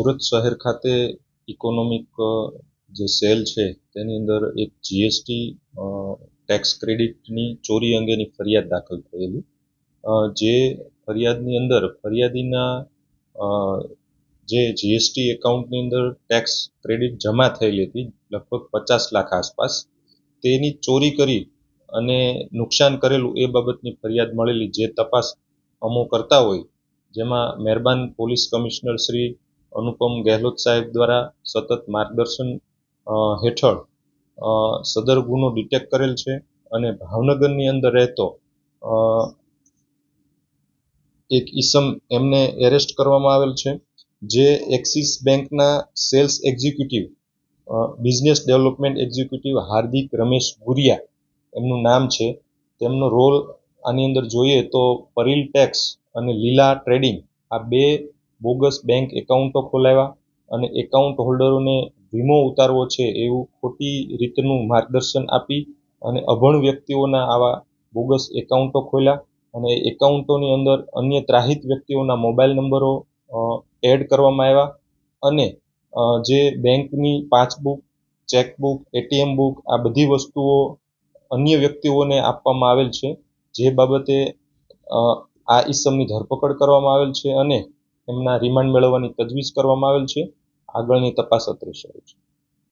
સુરત શહેર ખાતે ઇકોનોમિક જે સેલ છે તેની અંદર એક જીએસટી ટેક્સ ક્રેડિટની ચોરી અંગેની ફરિયાદ દાખલ થયેલી, જે ફરિયાદની અંદર ફરિયાદીના જે જીએસટી એકાઉન્ટની અંદર ટેક્સ ક્રેડિટ જમા થયેલી હતી લગભગ 50 લાખ આસપાસ, તેની ચોરી કરી અને નુકસાન કરેલું એ બાબતની ફરિયાદ મળેલી, જે તપાસ અમો કરતા હોય, જેમાં મહેરબાન પોલીસ કમિશનર શ્રી અનુપમ ગેહલોત સાહેબ દ્વારા સતત માર્ગદર્શન હેઠળ સદર ગુનો ડિટેક્ટ કરેલ છે અને ભાવનગરની અંદર રહેતો એક ઈસમ એમને એરેસ્ટ કરવામાં આવેલ છે, જે એક્સિસ બેંકના sales executive business development executive Hardik Ramesh Guria એમનું નામ છે. તેમનો રોલ આની અંદર જોઈએ તો પરિલ ટેક્સ અને લીલા ટ્રેડિંગ આ બે બોગસ બેંક એકાઉન્ટો ખોલાવ્યા અને એકાઉન્ટ હોલ્ડરોને વીમો ઉતારવો છે એવું ખોટી રીતનું માર્ગદર્શન આપી અને અભણ વ્યક્તિઓના આવા બોગસ એકાઉન્ટો ખોલ્યા અને એકાઉન્ટોની અંદર અન્ય ત્રાહિત વ્યક્તિઓના મોબાઈલ નંબરો એડ કરવામાં આવ્યા અને જે બેંકની પાસબુક, ચેકબુક, એટીએમ બુક આ બધી વસ્તુઓ અન્ય વ્યક્તિઓને આપવામાં આવેલ છે, જે બાબતે આ ઈસમની ધરપકડ કરવામાં આવેલ છે અને એમના રિમાન્ડ મેળવવાની તજવીજ કરવામાં આવેલ છે. આગળની તપાસ અત્રે શરૂ છે.